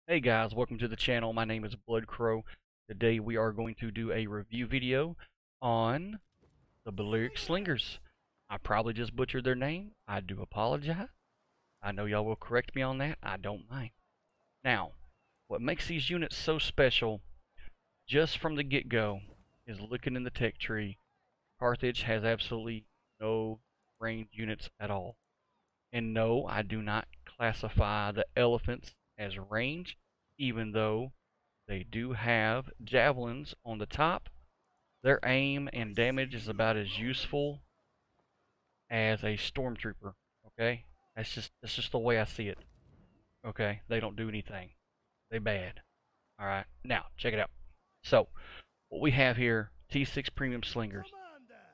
Hey guys, welcome to the channel. My name is Blood Crow. Today we are going to do a review video on the Balearic Slingers. I probably just butchered their name. I do apologize. I know y'all will correct me on that. I don't mind. Now, what makes these units so special, just from the get-go, is looking in the tech tree. Carthage has absolutely no ranged units at all. And no, I do not classify the elephants as ranged, even though they do have javelins on the top. Their aim and damage is about as useful as a stormtrooper. Okay, that's just the way I see it. Okay, they don't do anything. They bad. All right, now check it out. So what we have here, T6 Premium Slingers.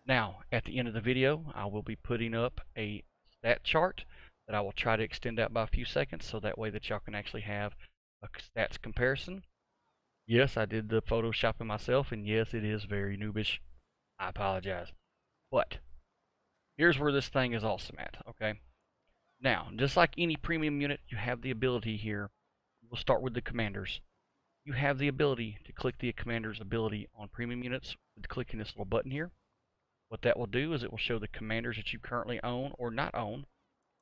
Now at the end of the video, I will be putting up a stat chart that I will try to extend out by a few seconds, so that way that y'all can actually have a stats comparison. Yes, I did the photoshopping myself, and yes, it is very noobish. I apologize. But here's where this thing is awesome at, okay? Now, just like any premium unit, you have the ability here. We'll start with the commanders. You have the ability to click the commander's ability on premium units with clicking this little button here. What that will do is it will show the commanders that you currently own or not own,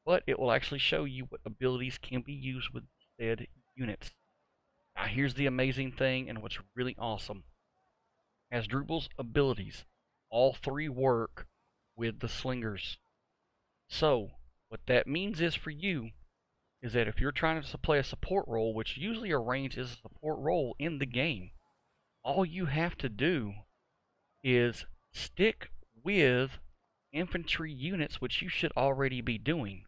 but it will actually show you what abilities can be used with said units. Now, here's the amazing thing and what's really awesome. Hasdrubal's abilities, all three work with the slingers. So, what that means is for you is that if you're trying to play a support role, which usually a range is a support role in the game, all you have to do is stick with infantry units, which you should already be doing.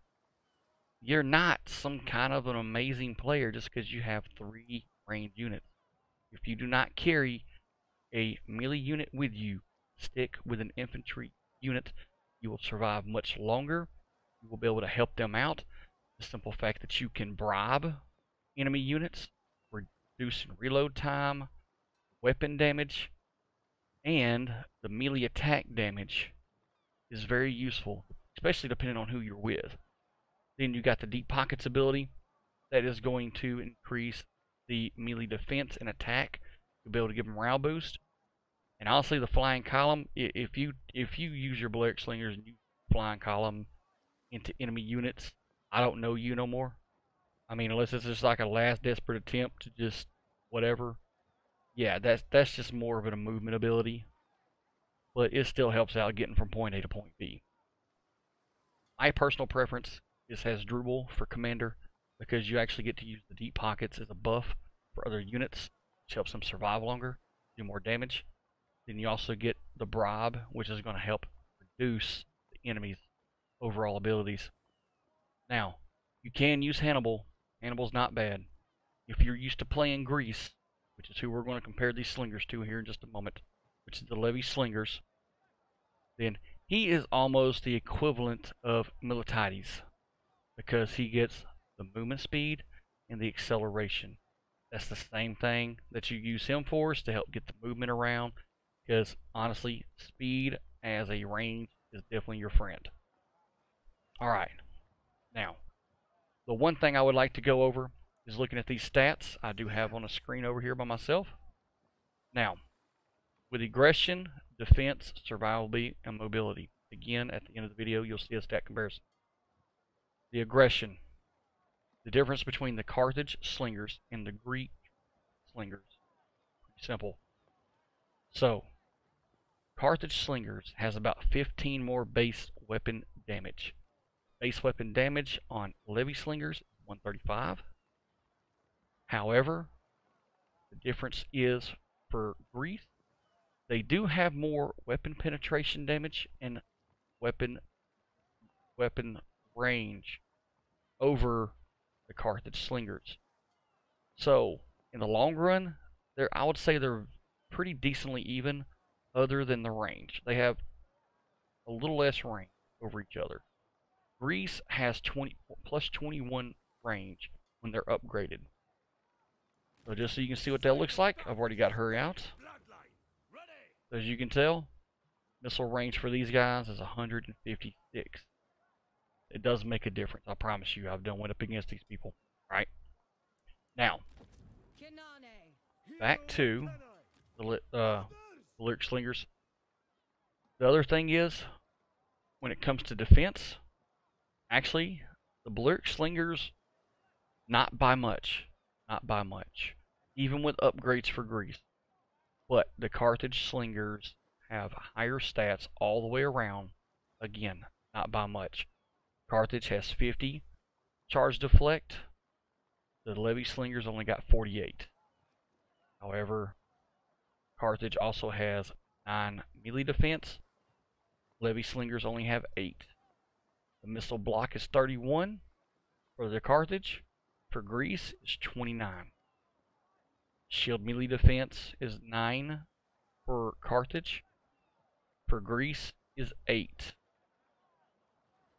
You're not some kind of an amazing player just because you have three ranged units. If you do not carry a melee unit with you, stick with an infantry unit, you will survive much longer. You will be able to help them out. The simple fact that you can bribe enemy units, reducing reload time, weapon damage, and the melee attack damage is very useful, especially depending on who you're with. Then you got the Deep Pockets ability that is going to increase the melee defense and attack. You'll be able to give them morale boost. And honestly, the flying column, if you use your Balearic Slingers and you flying column into enemy units, I don't know you no more. I mean, unless it's just like a last desperate attempt to just whatever. Yeah, that's just more of a movement ability, but it still helps out getting from point A to point B. My personal preference is Hasdrubal for commander because you actually get to use the deep pockets as a buff for other units, which helps them survive longer, do more damage. Then you also get the bribe, which is going to help reduce the enemy's overall abilities. Now, you can use Hannibal. Hannibal's not bad. If you're used to playing Grease, which is who we're going to compare these slingers to here in just a moment, which is the Levy Slingers, then he is almost the equivalent of Miltiades because he gets the movement speed and the acceleration. That's the same thing that you use him for, is to help get the movement around, because honestly, speed as a range is definitely your friend. Alright, now, the one thing I would like to go over is looking at these stats I do have on a screen over here by myself. Now, with aggression, defense, survivability, and mobility. Again, at the end of the video, you'll see a stat comparison. The aggression, the difference between the Carthage slingers and the Greek slingers. Pretty simple. So, Carthage slingers has about 15 more base weapon damage. Base weapon damage on Levy slingers is 135. However, the difference is for Greece, they do have more weapon penetration damage and weapon range over the Carthage slingers. So, in the long run, I would say they're pretty decently even, other than the range. They have a little less range over each other. Greece has 20 plus 21 range when they're upgraded. So just so you can see what that looks like, I've already got her out. As you can tell, missile range for these guys is 156. It does make a difference, I promise you. I've done went up against these people. Right? Now, back to the Lyric Slingers. The other thing is, when it comes to defense, actually, the Lyric Slingers, not by much. Not by much. Even with upgrades for grease. But the Carthage Slingers have higher stats all the way around. Again, not by much. Carthage has 50 charge deflect. The Levy Slingers only got 48. However, Carthage also has 9 melee defense. Levy Slingers only have 8. The missile block is 31 for the Carthage. For grease, it's 29. Shield melee defense is 9 for Carthage. For grease is 8.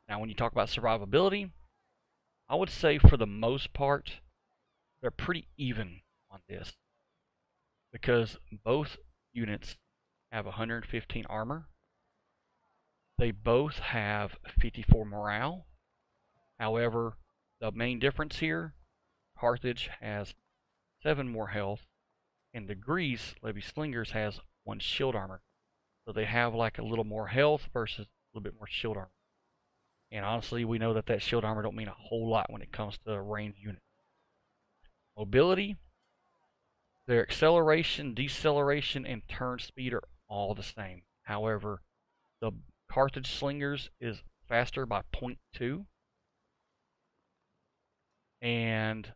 Now, when you talk about survivability, I would say for the most part, they're pretty even on this. Because both units have 115 armor. They both have 54 morale. However, the main difference here, Carthage has 7 more health, and the grease, Levy Slingers, has 1 shield armor. So they have like a little more health versus a little bit more shield armor. And honestly, we know that that shield armor don't mean a whole lot when it comes to a ranged unit. Mobility, their acceleration, deceleration, and turn speed are all the same. However, the Carthage Slingers is faster by 0.2. And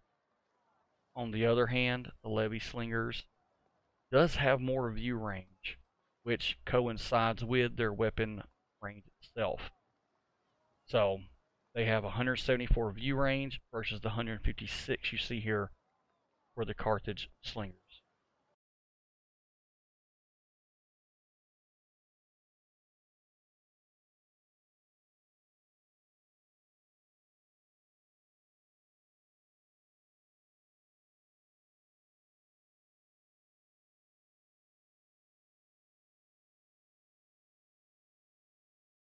on the other hand, the Levy Slingers does have more view range, which coincides with their weapon range itself. So they have 174 view range versus the 156 you see here for the Carthage Slingers.